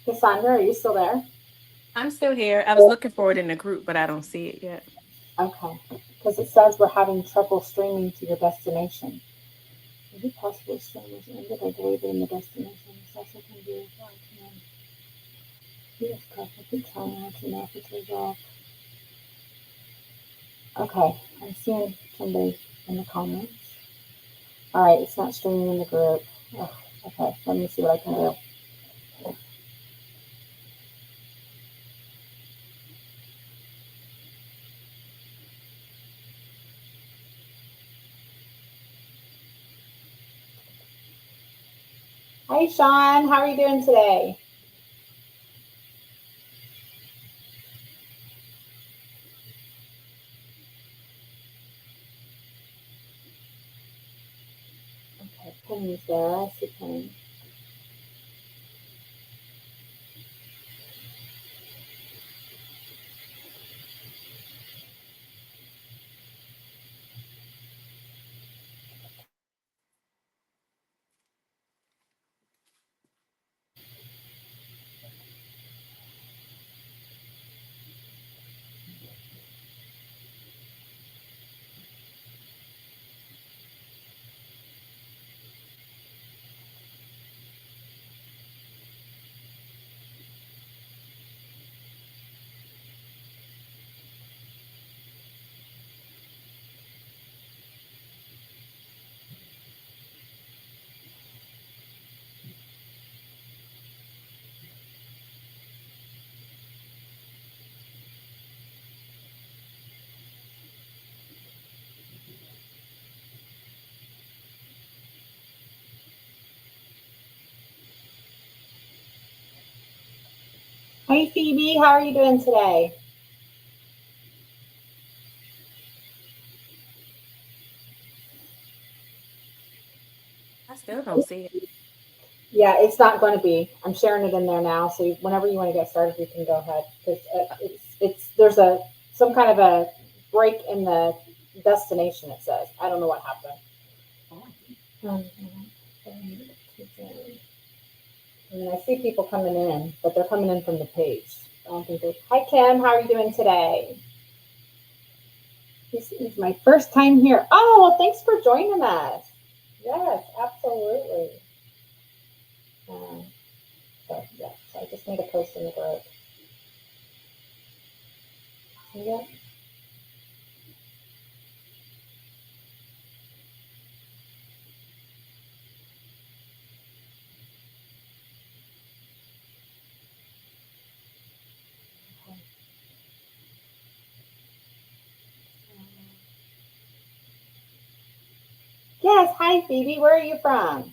Cassandra, are you still there? I'm still here. I was looking for it in the group, but I don't see it yet. Okay, because it says we're having trouble streaming to your destination. Is it possible stream was ended or deleted in the destination? It's also can be resolved. Yes, correct. I keep trying to let you know if it's resolved. Okay, I'm seeing somebody in the comments. All right, it's not streaming in the group. Ugh, okay, let me see what I can do. Hi, Sean. How are you doing today? Okay, Penny's there. I see Penny. Hi, Phoebe. How are you doing today? I still don't see it. Yeah, it's not going to be. I'm sharing it in there now, so whenever you want to get started, you can go ahead because it's there's a some kind of a break in the destination. It says I don't know what happened. Um, I mean, I see people coming in, but they're coming in from the page. I don't think they. Hi, Kim. How are you doing today? This is my first time here. Oh, well, thanks for joining us. Yes, absolutely. Um, so I just made a post in the group. Yeah. Yes. Hi, Phoebe. Where are you from?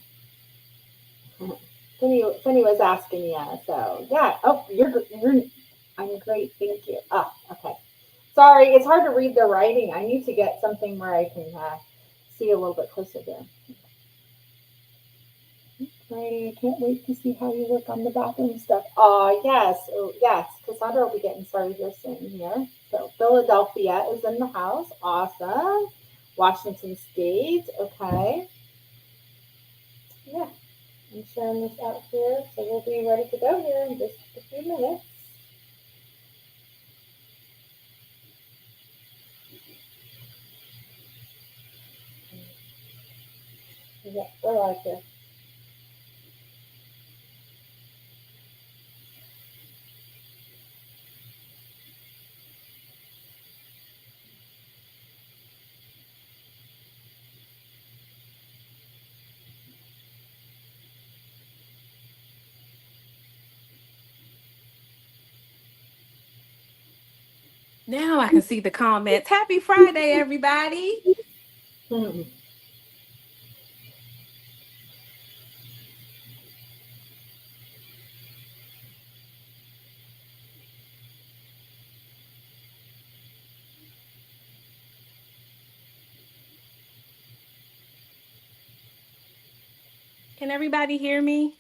Penny was asking you. So yeah. Oh, you're. I'm great. Thank you. Oh, okay. Sorry, it's hard to read their writing. I need to get something where I can see a little bit closer there. Right, I can't wait to see how you work on the bathroom stuff. Oh, yes. Cassandra will be getting started here soon here. So Philadelphia is in the house. Awesome. Washington State. Okay. Yeah, I'm sharing this out here. So we'll be ready to go here in just a few minutes. Yeah, we're live here. Now I can see the comments. Happy Friday, everybody. Hmm. Can everybody hear me?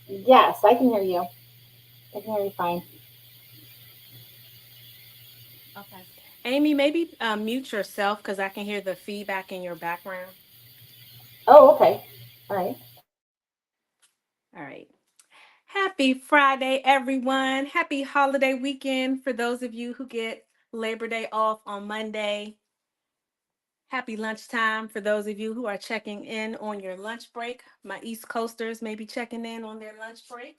Yes, I can hear you. I can hear you fine. Okay. Amy, maybe mute yourself because I can hear the feedback in your background. Oh, okay. All right. All right. Happy Friday, everyone. Happy holiday weekend for those of you who get Labor Day off on Monday. Happy lunchtime for those of you who are checking in on your lunch break. My East Coasters may be checking in on their lunch break.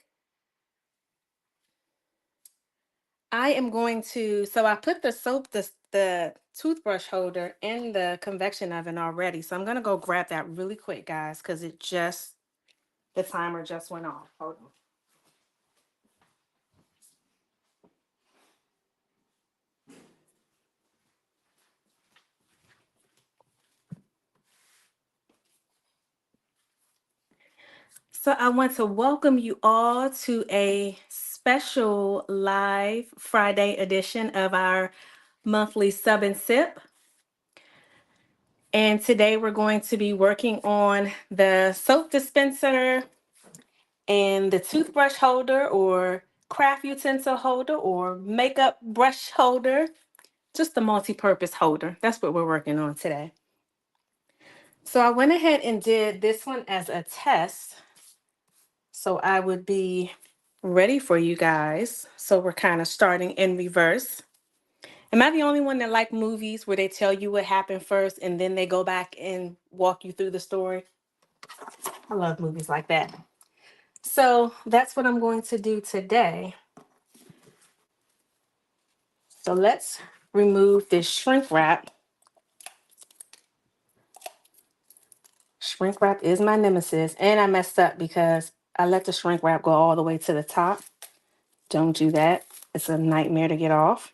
I am going to, so I put the toothbrush holder in the convection oven already. So I'm going to go grab that really quick, guys, because the timer just went off. Hold on. So I want to welcome you all to a special live Friday edition of our monthly sub and sip. And today we're going to be working on the soap dispenser and the toothbrush holder or craft utensil holder or makeup brush holder, just a multi-purpose holder. That's what we're working on today. So I went ahead and did this one as a test. So I would be ready for you guys. So we're kind of starting in reverse. Am I the only one that like movies where they tell you what happened first and then they go back and walk you through the story? I love movies like that. So that's what I'm going to do today. So let's remove this shrink wrap. Shrink wrap is my nemesis. And I messed up because I let the shrink wrap go all the way to the top. Don't do that. It's a nightmare to get off.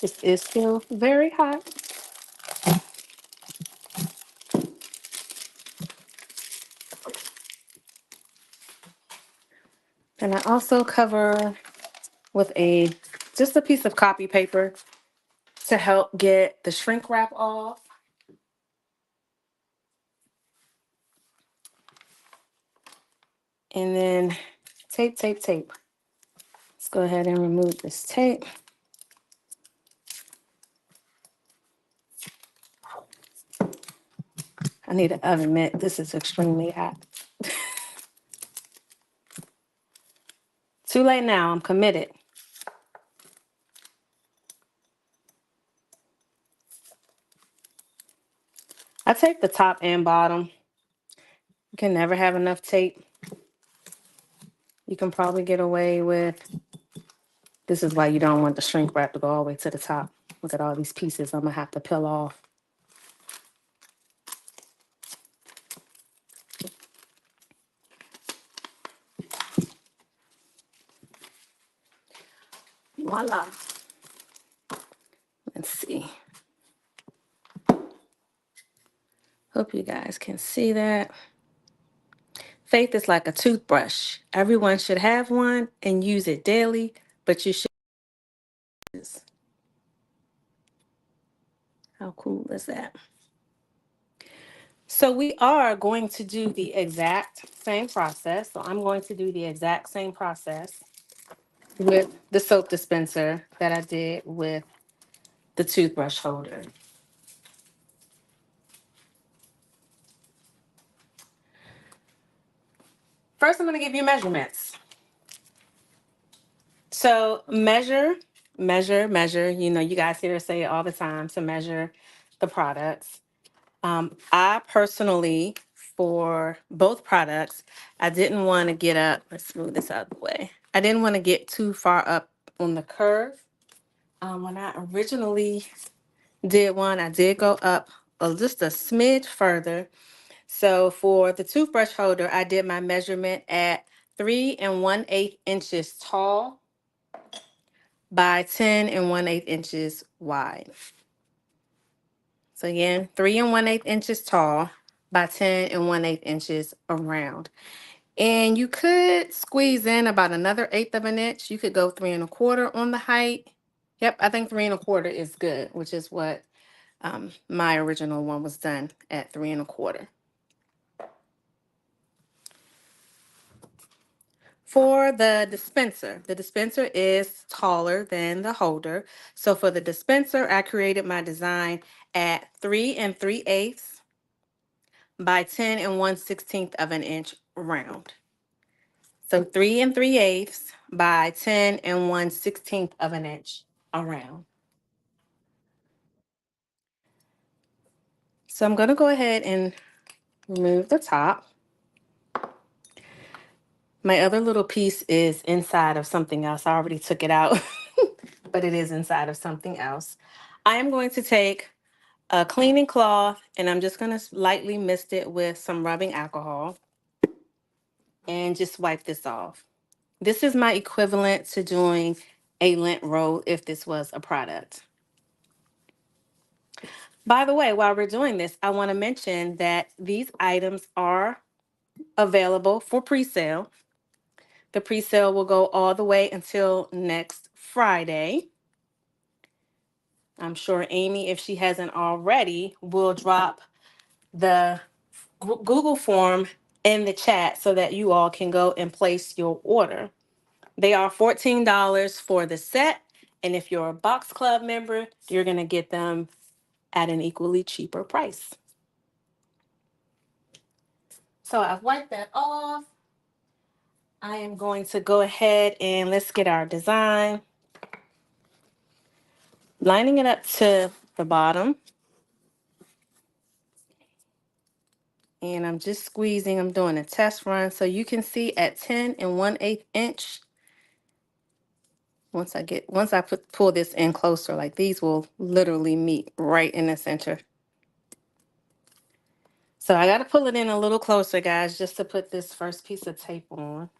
This is still very hot. And I also cover with just a piece of copy paper to help get the shrink wrap off. And then tape, tape, tape. Let's go ahead and remove this tape. I need an oven mitt. This is extremely hot. Too late now. I'm committed. I tape the top and bottom. You can never have enough tape. You can probably get away with. This is why you don't want the shrink wrap to go all the way to the top. Look at all these pieces I'm going to have to peel off. Voila. Let's see. Hope you guys can see that. Faith is like a toothbrush. Everyone should have one and use it daily, but you should. How cool is that? So we are going to do the exact same process. So I'm going to do the exact same process with the soap dispenser that I did with the toothbrush holder. First, I'm going to give you measurements. So measure, measure, measure. You know, you guys hear us say it all the time to measure the products. I personally, for both products, I didn't want to get up. Let's move this out of the way. I didn't want to get too far up on the curve. When I originally did one, I did go up just a smidge further. So for the toothbrush holder, I did my measurement at 3 1/8 inches tall by 10 1/8 inches wide. So again, 3 1/8 inches tall by 10 1/8 inches around. And you could squeeze in about another eighth of an inch. You could go 3 1/4 on the height. Yep, I think 3 1/4 is good, which is what my original one was done at 3 1/4. For the dispenser is taller than the holder. So for the dispenser, I created my design at 3 3/8 by 10 1/16 of an inch round. So 3 3/8 by 10 1/16 of an inch around. So I'm going to go ahead and remove the top. My other little piece is inside of something else. I already took it out, but it is inside of something else. I am going to take a cleaning cloth and I'm just going to lightly mist it with some rubbing alcohol and just wipe this off. This is my equivalent to doing a lint roll if this was a product. By the way, while we're doing this, I want to mention that these items are available for pre-sale. The pre-sale will go all the way until next Friday. I'm sure Amy, if she hasn't already, will drop the Google form in the chat so that you all can go and place your order. They are $14 for the set, and if you're a Box Club member, you're going to get them at an equally cheaper price. So I've wiped that off. I am going to go ahead and let's get our design. Lining it up to the bottom. And I'm just squeezing. I'm doing a test run. So you can see at 10 1/8 inch. Once I pull this in closer, like these will literally meet right in the center. So I got to pull it in a little closer, guys, just to put this first piece of tape on.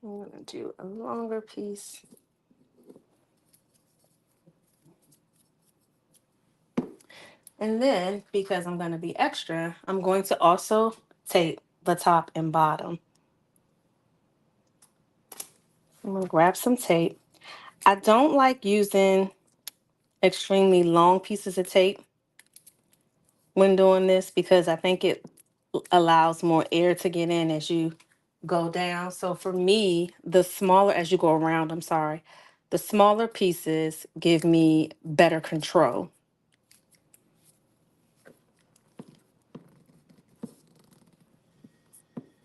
I'm going to do a longer piece. And then, because I'm going to be extra, I'm going to also tape the top and bottom. I'm going to grab some tape. I don't like using extremely long pieces of tape when doing this because I think it allows more air to get in as you go down. So for me, the smaller, as you go around, I'm sorry, the smaller pieces give me better control.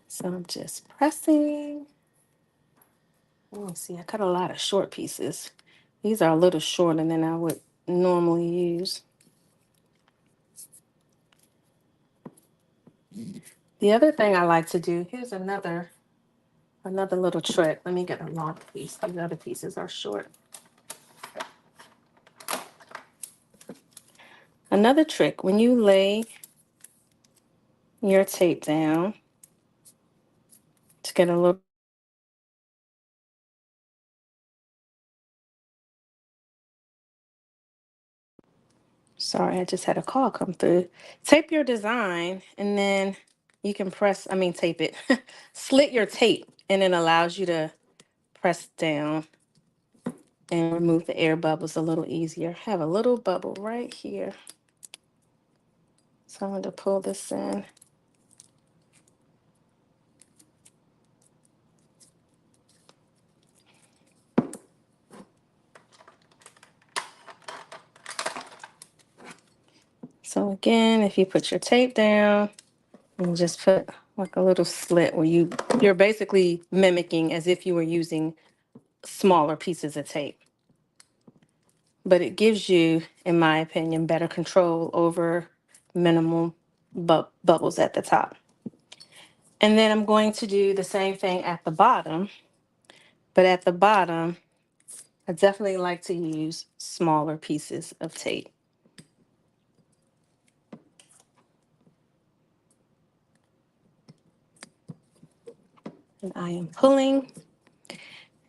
So I'm just pressing. Let me see, I cut a lot of short pieces. These are a little shorter than I would normally use. The other thing I like to do, here's another little trick. Let me get a long piece. These other pieces are short. Another trick, when you lay your tape down to get a little. Sorry, I just had a call come through. Tape your design and then you can tape it. Slit your tape and it allows you to press down and remove the air bubbles a little easier. Have a little bubble right here. So I'm going to pull this in. So again, if you put your tape down and just put like a little slit where you're basically mimicking as if you were using smaller pieces of tape. But it gives you, in my opinion, better control over minimal bubbles at the top. And then I'm going to do the same thing at the bottom. But at the bottom, I definitely like to use smaller pieces of tape. And I am pulling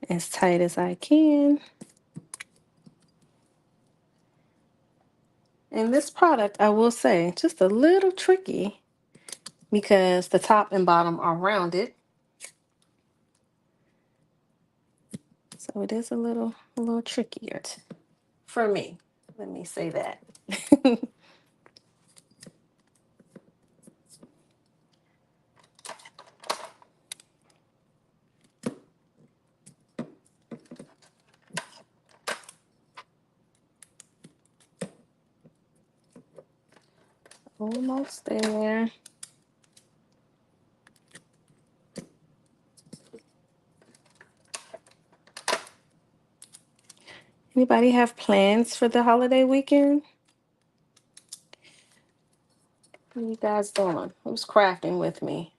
as tight as I can. And this product, I will say, just a little tricky because the top and bottom are rounded. So it is a little trickier for me. Let me say that. Almost there. Anybody have plans for the holiday weekend? What are you guys doing? Who's crafting with me?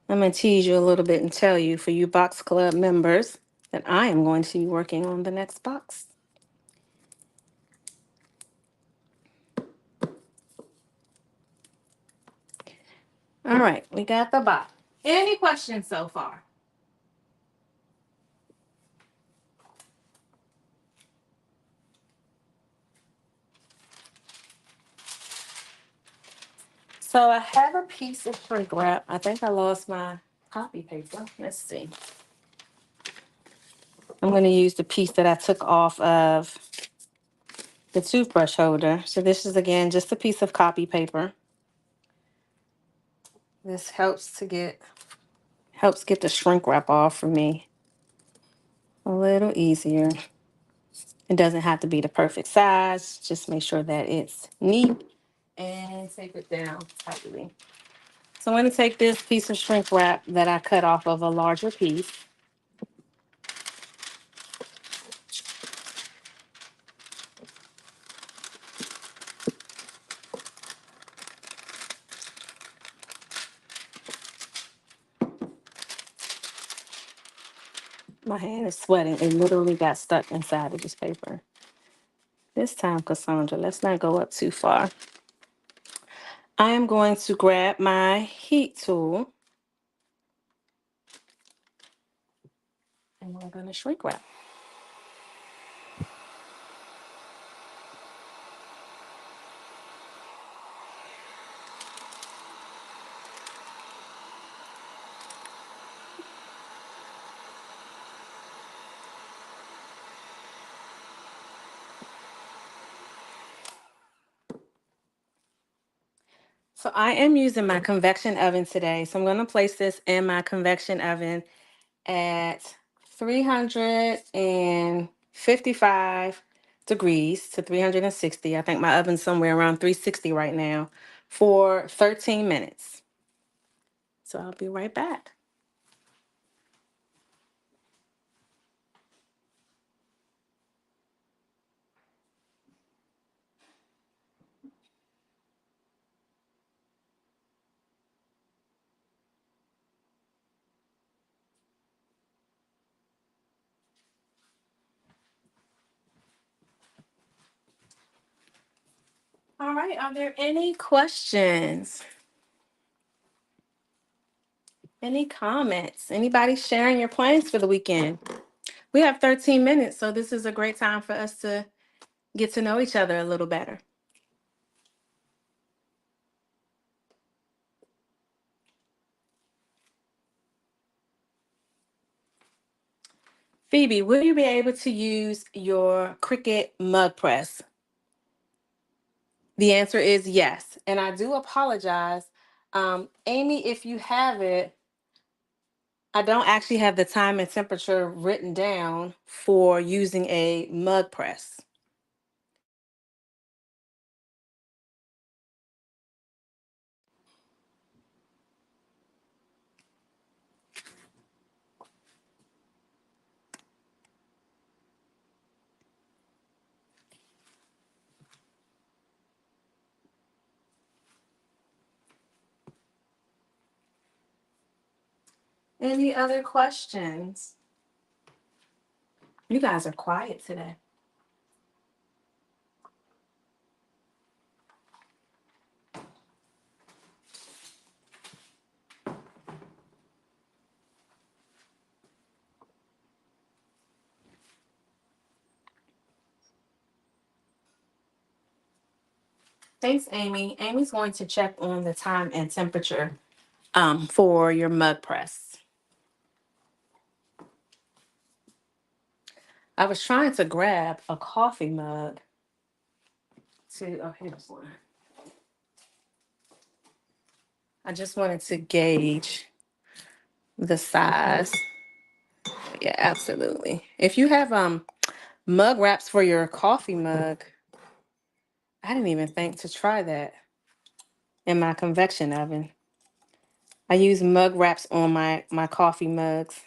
I'm going to tease you a little bit and tell you, for you Box Club members, that I am going to be working on the next box. All right, we got the box. Any questions so far? So I have a piece of shrink wrap. I think I lost my copy paper. Let's see. I'm going to use the piece that I took off of the toothbrush holder. So this is, again, just a piece of copy paper. This helps get the shrink wrap off for me a little easier. It doesn't have to be the perfect size. Just make sure that it's neat and tape it down tightly. So I'm going to take this piece of shrink wrap that I cut off of a larger piece. My hand is sweating. It literally got stuck inside of this paper. This time, Cassaundra, let's not go up too far. I am going to grab my heat tool and we're going to shrink wrap. So I am using my convection oven today. So I'm going to place this in my convection oven at 355 degrees to 360. I think my oven's somewhere around 360 right now for 13 minutes. So I'll be right back. All right, are there any questions? Any comments? Anybody sharing your plans for the weekend? We have 13 minutes, so this is a great time for us to get to know each other a little better. Phoebe, will you be able to use your Cricut mug press? The answer is yes. And I do apologize. Amy, if you have it, I don't actually have the time and temperature written down for using a mug press. Any other questions? You guys are quiet today. Thanks, Amy. Amy's going to check on the time and temperature for your mug press. I was trying to grab a coffee mug oh, here's one. I just wanted to gauge the size. Yeah, absolutely. If you have mug wraps for your coffee mug, I didn't even think to try that in my convection oven. I use mug wraps on my coffee mugs.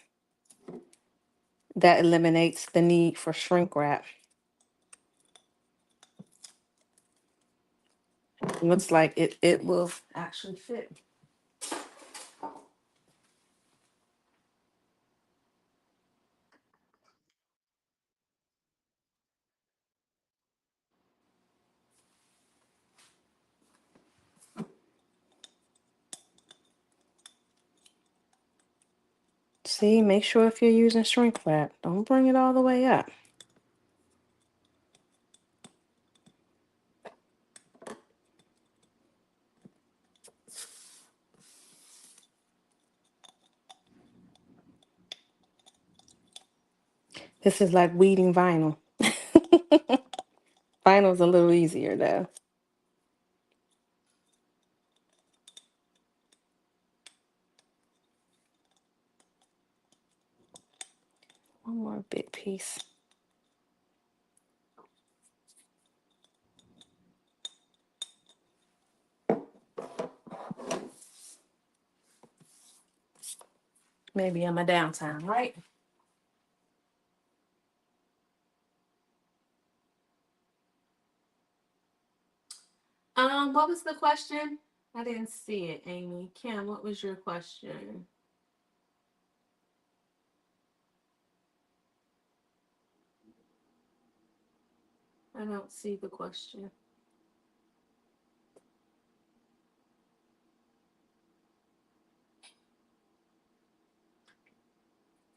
That eliminates the need for shrink wrap. Looks like it will actually fit. See, make sure if you're using shrink wrap, don't bring it all the way up. This is like weeding vinyl. Vinyl's a little easier though. One more big piece. Maybe on my downtime, right? What was the question? I didn't see it, Amy. Kim, what was your question? I don't see the question.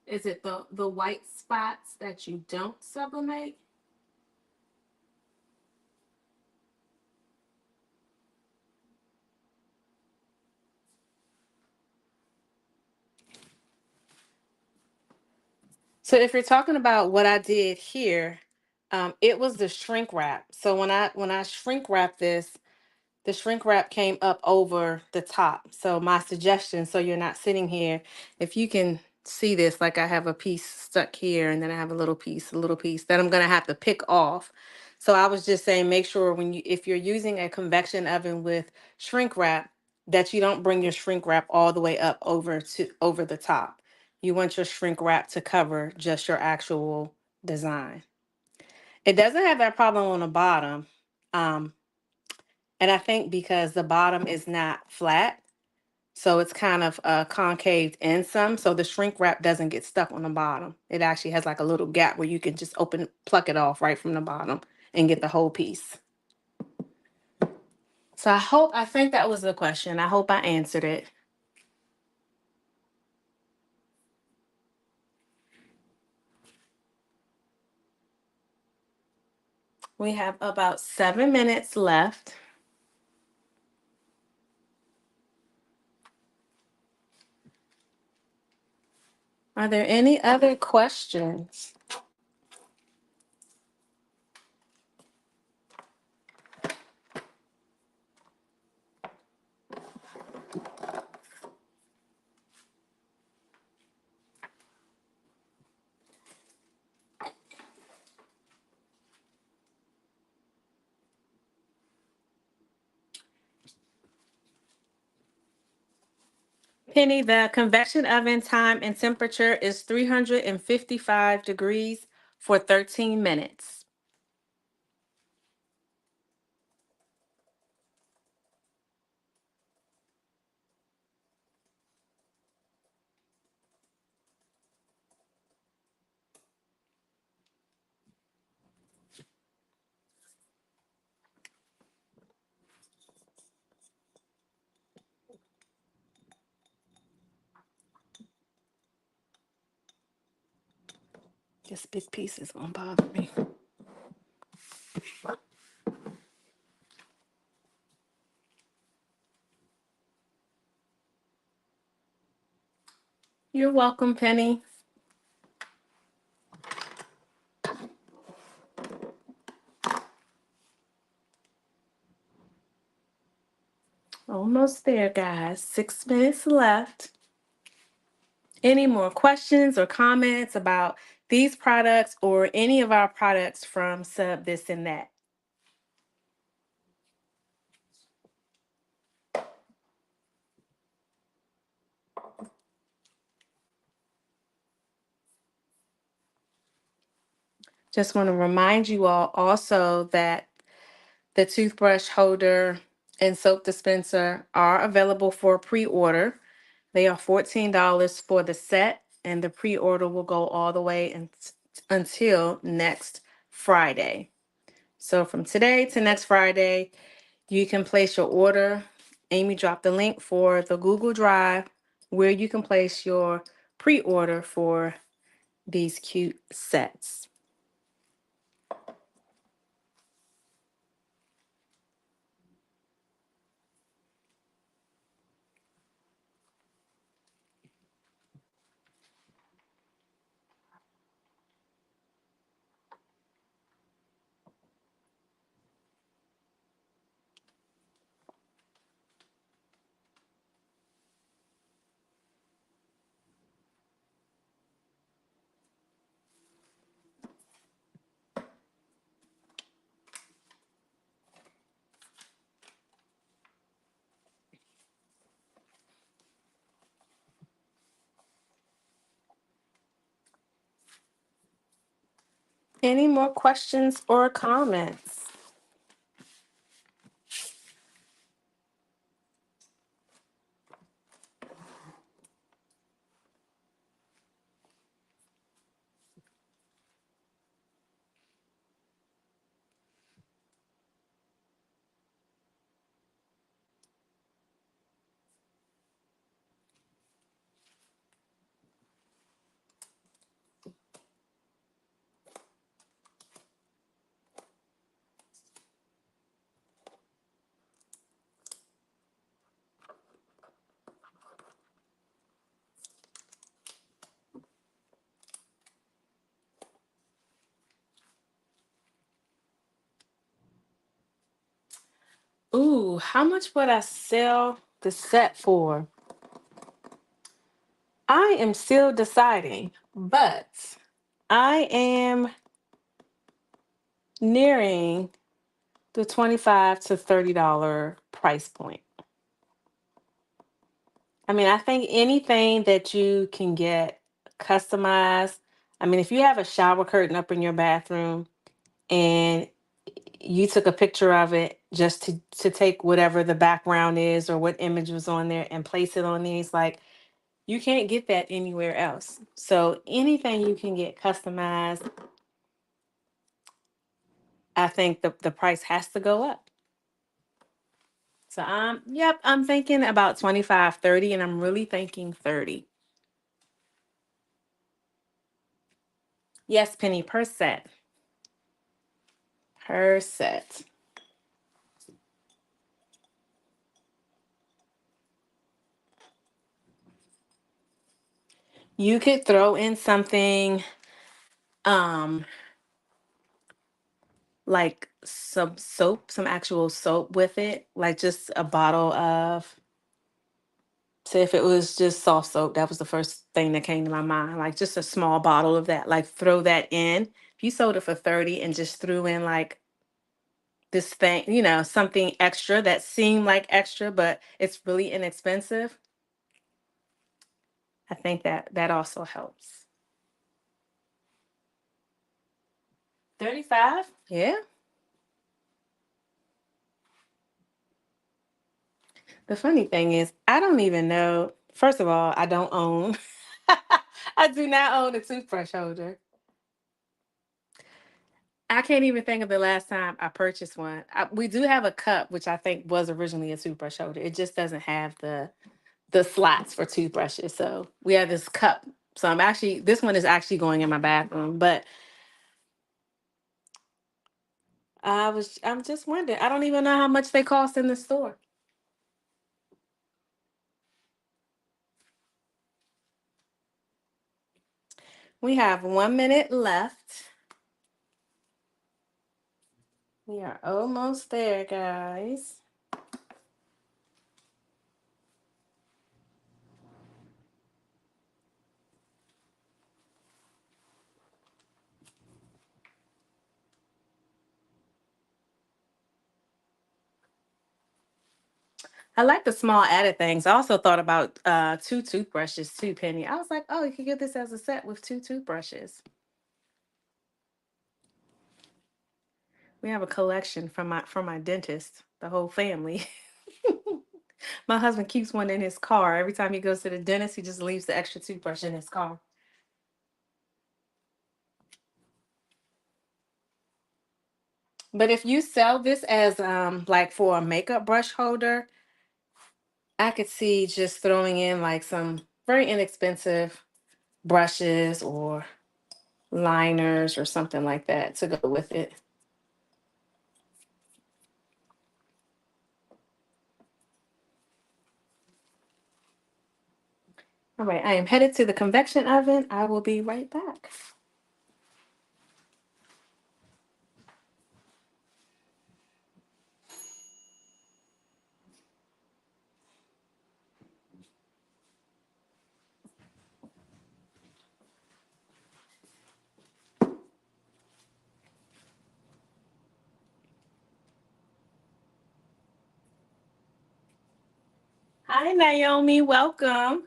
Is it the white spots that you don't sublimate? So if you're talking about what I did here, it was the shrink wrap. So when I shrink wrap this, the shrink wrap came up over the top. So my suggestion, so you're not sitting here, if you can see this, like I have a piece stuck here and then I have a little piece that I'm gonna have to pick off. So I was just saying, make sure if you're using a convection oven with shrink wrap, that you don't bring your shrink wrap all the way up over the top. You want your shrink wrap to cover just your actual design. It doesn't have that problem on the bottom. Um, and I think because the bottom is not flat, so it's kind of concaved in some, so the shrink wrap doesn't get stuck on the bottom. It actually has like a little gap where you can just pluck it off right from the bottom and get the whole piece. So I think that was the question. I hope I answered it. We have about 7 minutes left. Are there any other questions? Penny, the convection oven time and temperature is 355 degrees for 13 minutes. This big piece is gonna bother me. You're welcome, Penny. Almost there, guys. 6 minutes left. Any more questions or comments about these products or any of our products from Sub This and That? Just want to remind you all also that the toothbrush holder and soap dispenser are available for pre-order. They are $14 for the set, and the pre-order will go all the way until next Friday. So from today to next Friday, you can place your order. Amy dropped the link for the Google Drive where you can place your pre-order for these cute sets. Any more questions or comments? Ooh, how much would I sell the set for? I am still deciding, but I am nearing the 25 to $30 price point. I mean, I think anything that you can get customized. I mean, if you have a shower curtain up in your bathroom and you took a picture of it just to take whatever the background is or what image was on there and place it on these, like you can't get that anywhere else. So anything you can get customized, I think the price has to go up. So I'm thinking about 25, 30, and I'm really thinking 30. Yes, Penny, per set. Per set. You could throw in something um like some soap, some actual soap with it, like just a bottle of, say if it was just soft soap, that was the first thing that came to my mind, like just a small bottle of that, like throw that in. If you sold it for 30 and just threw in like this thing, something extra that seemed like extra, but it's really inexpensive, I think that also helps. 35? Yeah. The funny thing is, I don't even know. First of all, I don't own, I do not own a toothbrush holder. I can't even think of the last time I purchased one. We do have a cup, which I think was originally a toothbrush holder. It just doesn't have the slots for toothbrushes. So we have this cup. So this one is actually going in my bathroom. But I'm just wondering. I don't even know how much they cost in the store. We have 1 minute left. We are almost there, guys. I like the small added things. I also thought about two toothbrushes too, Penny. I was like, oh, you could get this as a set with two toothbrushes. We have a collection from my dentist, the whole family. My husband keeps one in his car. Every time he goes to the dentist, he just leaves the extra toothbrush in his car. But if you sell this as like for a makeup brush holder, I could see just throwing in like some very inexpensive brushes or liners or something like that to go with it. All right, I am headed to the convection oven. I will be right back. Hi, Naomi. Welcome.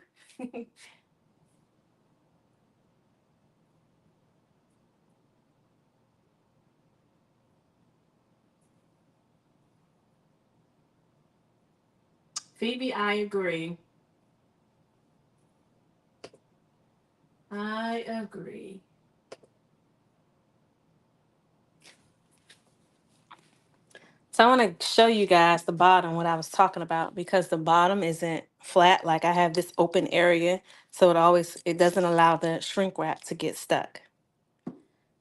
Phoebe, I agree. I agree. So I want to show you guys the bottom, what I was talking about, because the bottom isn't flat. Like I have this open area, so it doesn't allow the shrink wrap to get stuck.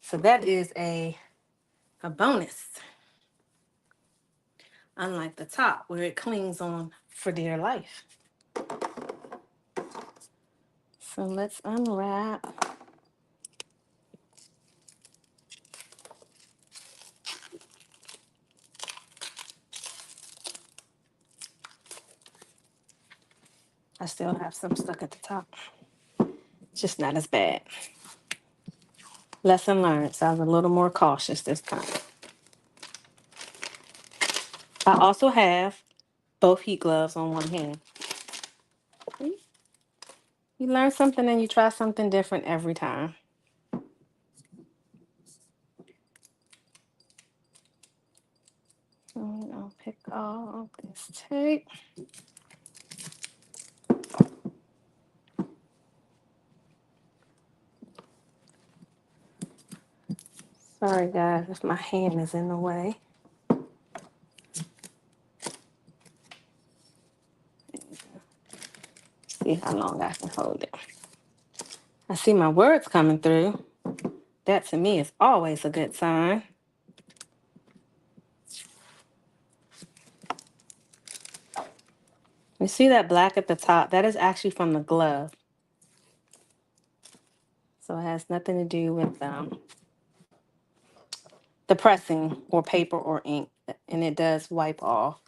So that is a bonus, unlike the top where it clings on for dear life. So let's unwrap. I still have some stuck at the top, just not as bad. Lesson learned. So I was a little more cautious this time. I also have both heat gloves on one hand. You learn something and you try something different every time. So I'll pick off this tape. Sorry guys if my hand is in the way. See how long I can hold it. I see my words coming through. That to me is always a good sign. You see that black at the top? That is actually from the glove. So it has nothing to do with the pressing or paper or ink. And it does wipe off.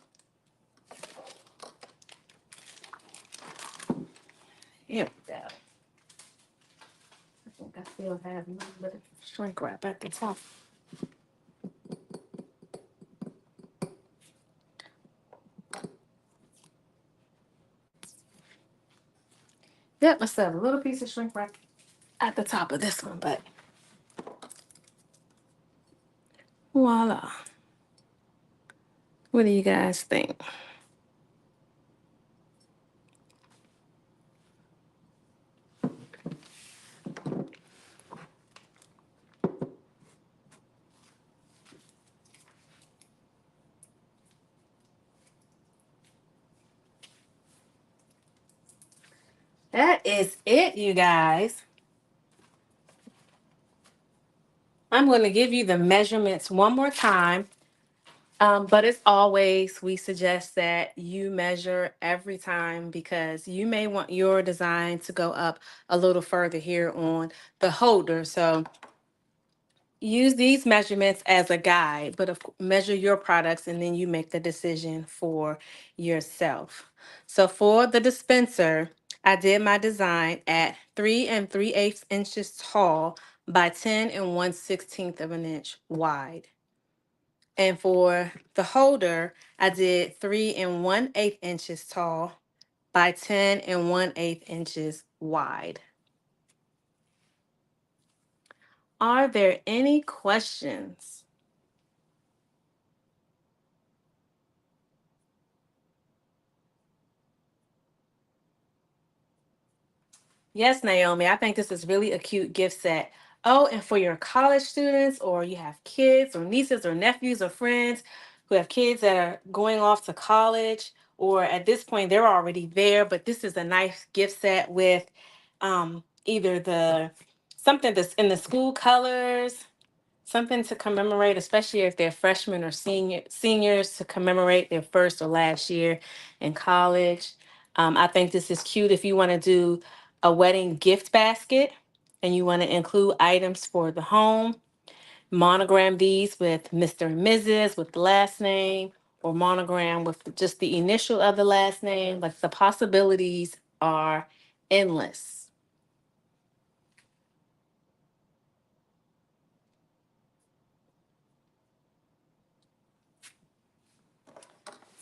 Here we go. I think I still have a little bit of shrink wrap at the top. Yep, I still have a little piece of shrink wrap at the top of this one, but voila. What do you guys think? That is it, you guys. I'm going to give you the measurements one more time. But as always, we suggest that you measure every time because you may want your design to go up a little further here on the holder. So use these measurements as a guide, but measure your products and then you make the decision for yourself. So for the dispenser, I did my design at 3 3/8 inches tall by 10 1/16 of an inch wide. And for the holder, I did 3 1/8 inches tall by 10 1/8 inches wide. Are there any questions? Yes, Naomi, I think this is really a cute gift set. Oh, and for your college students, or you have kids, or nieces, or nephews, or friends who have kids that are going off to college, or at this point they're already there, but this is a nice gift set with either the something that's in the school colors, something to commemorate, especially if they're freshmen or seniors to commemorate their first or last year in college. I think this is cute if you want to do a wedding gift basket and you want to include items for the home. Monogram these with Mr. and Mrs. with the last name, or monogram with just the initial of the last name. Like the possibilities are endless.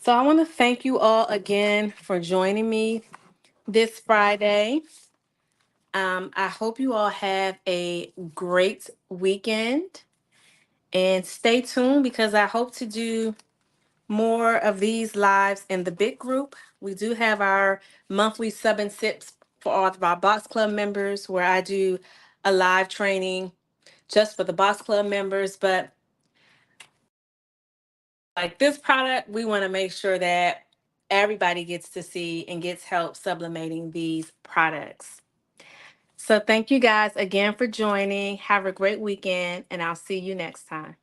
So I want to thank you all again for joining me this Friday. I hope you all have a great weekend and stay tuned because I hope to do more of these lives in the big group. We do have our monthly sub and sips for all of our Box Club members where I do a live training just for the Box Club members. But like this product, we want to make sure that everybody gets to see and gets help sublimating these products. So thank you guys again for joining. Have a great weekend, and I'll see you next time.